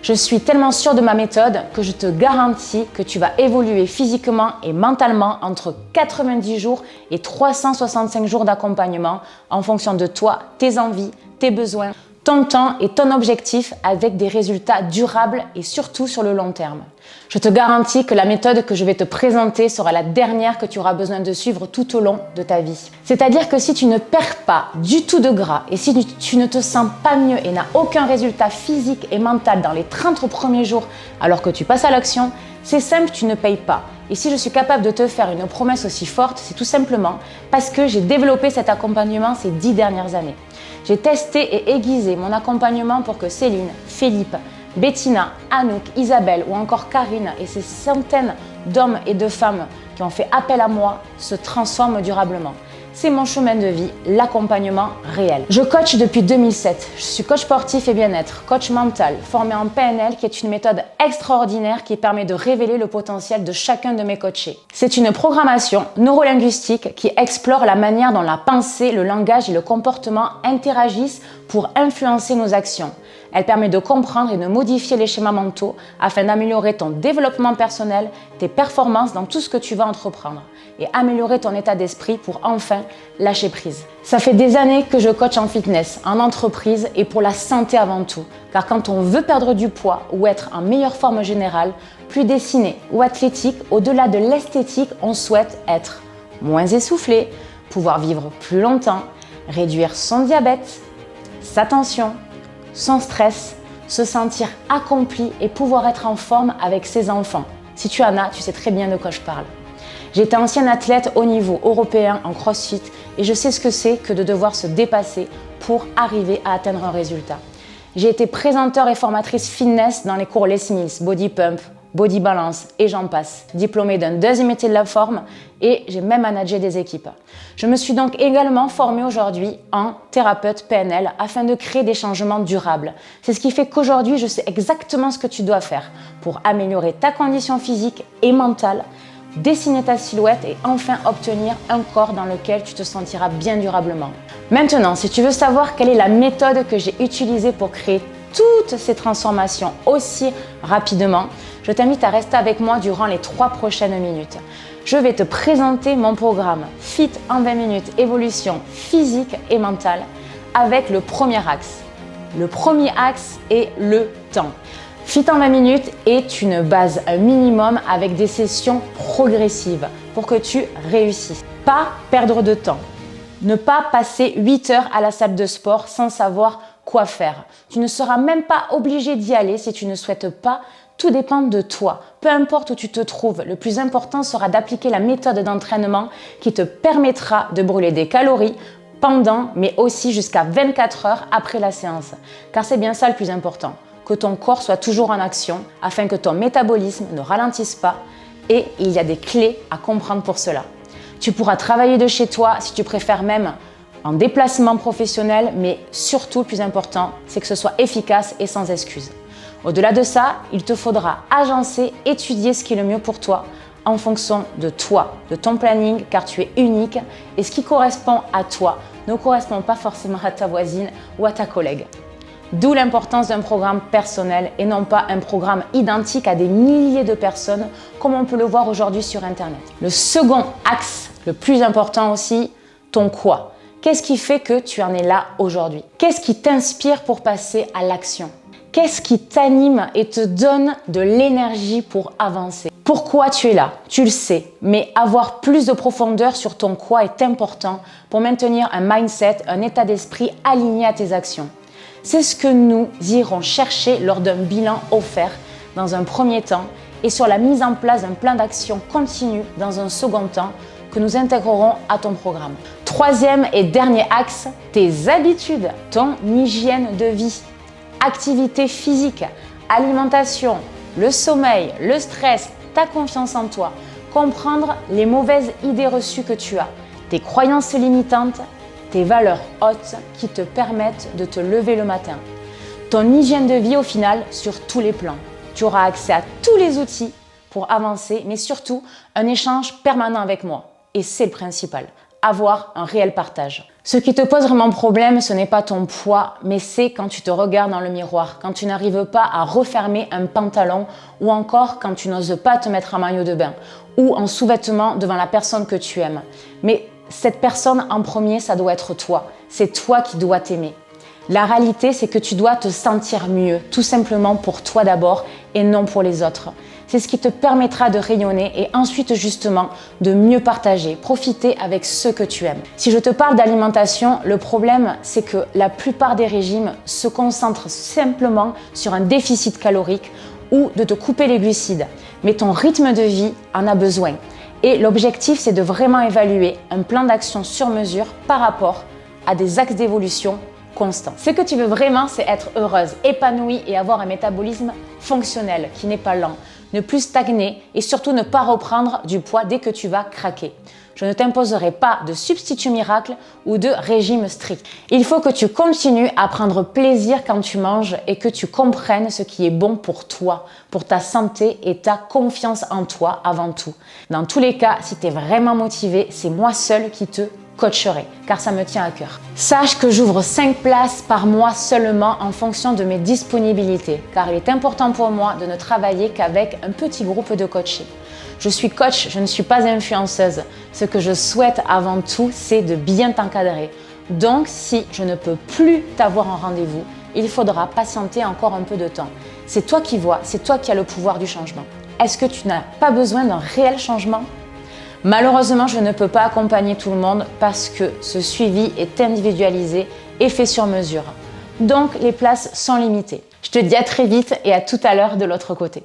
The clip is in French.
Je suis tellement sûre de ma méthode que je te garantis que tu vas évoluer physiquement et mentalement entre 90 jours et 365 jours d'accompagnement en fonction de toi, tes envies, tes besoins, ton temps et ton objectif avec des résultats durables et surtout sur le long terme. Je te garantis que la méthode que je vais te présenter sera la dernière que tu auras besoin de suivre tout au long de ta vie. C'est-à-dire que si tu ne perds pas du tout de gras et si tu ne te sens pas mieux et n'as aucun résultat physique et mental dans les 30 premiers jours alors que tu passes à l'action, c'est simple, tu ne payes pas. Et si je suis capable de te faire une promesse aussi forte, c'est tout simplement parce que j'ai développé cet accompagnement ces 10 dernières années. J'ai testé et aiguisé mon accompagnement pour que Céline, Philippe, Bettina, Anouk, Isabelle ou encore Karine et ces centaines d'hommes et de femmes qui ont fait appel à moi se transforment durablement. C'est mon chemin de vie, l'accompagnement réel. Je coach depuis 2007. Je suis coach sportif et bien-être, coach mental, formé en PNL qui est une méthode extraordinaire qui permet de révéler le potentiel de chacun de mes coachés. C'est une programmation neurolinguistique qui explore la manière dont la pensée, le langage et le comportement interagissent pour influencer nos actions. Elle permet de comprendre et de modifier les schémas mentaux afin d'améliorer ton développement personnel, tes performances dans tout ce que tu vas entreprendre et améliorer ton état d'esprit pour enfin lâcher prise. Ça fait des années que je coach en fitness, en entreprise et pour la santé avant tout. Car quand on veut perdre du poids ou être en meilleure forme générale, plus dessiné ou athlétique, au-delà de l'esthétique, on souhaite être moins essoufflé, pouvoir vivre plus longtemps, réduire son diabète, sa tension, son stress, se sentir accompli et pouvoir être en forme avec ses enfants. Si tu en as, tu sais très bien de quoi je parle. J'étais ancienne athlète au niveau européen en CrossFit et je sais ce que c'est que de devoir se dépasser pour arriver à atteindre un résultat. J'ai été présenteur et formatrice fitness dans les cours Les Mills, Body Pump, Body Balance et j'en passe, diplômée d'un deuxième métier de la forme et j'ai même managé des équipes. Je me suis donc également formée aujourd'hui en thérapeute PNL afin de créer des changements durables. C'est ce qui fait qu'aujourd'hui, je sais exactement ce que tu dois faire pour améliorer ta condition physique et mentale, dessiner ta silhouette et enfin obtenir un corps dans lequel tu te sentiras bien durablement. Maintenant, si tu veux savoir quelle est la méthode que j'ai utilisée pour créer toutes ces transformations aussi rapidement, je t'invite à rester avec moi durant les 3 prochaines minutes. Je vais te présenter mon programme Fit en 20 minutes, évolution physique et mentale avec le premier axe. Le premier axe est le temps. Fit en 20 minutes est une base, un minimum avec des sessions progressives pour que tu réussisses. Pas perdre de temps. Ne pas passer 8 heures à la salle de sport sans savoir quoi faire. Tu ne seras même pas obligé d'y aller si tu ne souhaites pas. Tout dépend de toi. Peu importe où tu te trouves, le plus important sera d'appliquer la méthode d'entraînement qui te permettra de brûler des calories pendant, mais aussi jusqu'à 24 heures après la séance. Car c'est bien ça le plus important, que ton corps soit toujours en action afin que ton métabolisme ne ralentisse pas et il y a des clés à comprendre pour cela. Tu pourras travailler de chez toi si tu préfères même en déplacement professionnel, mais surtout le plus important, c'est que ce soit efficace et sans excuse. Au-delà de ça, il te faudra agencer, étudier ce qui est le mieux pour toi en fonction de toi, de ton planning, car tu es unique et ce qui correspond à toi ne correspond pas forcément à ta voisine ou à ta collègue. D'où l'importance d'un programme personnel et non pas un programme identique à des milliers de personnes comme on peut le voir aujourd'hui sur Internet. Le second axe, le plus important aussi, ton quoi. Qu'est-ce qui fait que tu en es là aujourd'hui? Qu'est-ce qui t'inspire pour passer à l'action? Qu'est-ce qui t'anime et te donne de l'énergie pour avancer? Pourquoi tu es là? Tu le sais, mais avoir plus de profondeur sur ton quoi est important pour maintenir un mindset, un état d'esprit aligné à tes actions. C'est ce que nous irons chercher lors d'un bilan offert dans un premier temps et sur la mise en place d'un plan d'action continu dans un second temps que nous intégrerons à ton programme. Troisième et dernier axe, tes habitudes, ton hygiène de vie, activité physique, alimentation, le sommeil, le stress, ta confiance en toi, comprendre les mauvaises idées reçues que tu as, tes croyances limitantes, tes valeurs hautes qui te permettent de te lever le matin. Ton hygiène de vie au final sur tous les plans. Tu auras accès à tous les outils pour avancer, mais surtout un échange permanent avec moi. Et c'est le principal, avoir un réel partage. Ce qui te pose vraiment problème, ce n'est pas ton poids, mais c'est quand tu te regardes dans le miroir, quand tu n'arrives pas à refermer un pantalon ou encore quand tu n'oses pas te mettre en maillot de bain ou en sous-vêtements devant la personne que tu aimes. Mais cette personne en premier, ça doit être toi. C'est toi qui dois t'aimer. La réalité, c'est que tu dois te sentir mieux, tout simplement pour toi d'abord et non pour les autres. C'est ce qui te permettra de rayonner et ensuite justement de mieux partager, profiter avec ceux que tu aimes. Si je te parle d'alimentation, le problème c'est que la plupart des régimes se concentrent simplement sur un déficit calorique ou de te couper les glucides. Mais ton rythme de vie en a besoin. Et l'objectif c'est de vraiment évaluer un plan d'action sur mesure par rapport à des axes d'évolution constants. Ce que tu veux vraiment, c'est être heureuse, épanouie et avoir un métabolisme fonctionnel qui n'est pas lent. Ne plus stagner et surtout ne pas reprendre du poids dès que tu vas craquer. Je ne t'imposerai pas de substitut miracle ou de régime strict. Il faut que tu continues à prendre plaisir quand tu manges et que tu comprennes ce qui est bon pour toi, pour ta santé et ta confiance en toi avant tout. Dans tous les cas, si tu es vraiment motivé, c'est moi seule qui te coacherai, car ça me tient à cœur. Sache que j'ouvre 5 places par mois seulement en fonction de mes disponibilités, car il est important pour moi de ne travailler qu'avec un petit groupe de coachés. Je suis coach, je ne suis pas influenceuse. Ce que je souhaite avant tout, c'est de bien t'encadrer. Donc, si je ne peux plus t'avoir en rendez-vous, il faudra patienter encore un peu de temps. C'est toi qui vois, c'est toi qui as le pouvoir du changement. Est-ce que tu n'as pas besoin d'un réel changement ? Malheureusement, je ne peux pas accompagner tout le monde parce que ce suivi est individualisé et fait sur mesure. Donc, les places sont limitées. Je te dis à très vite et à tout à l'heure de l'autre côté.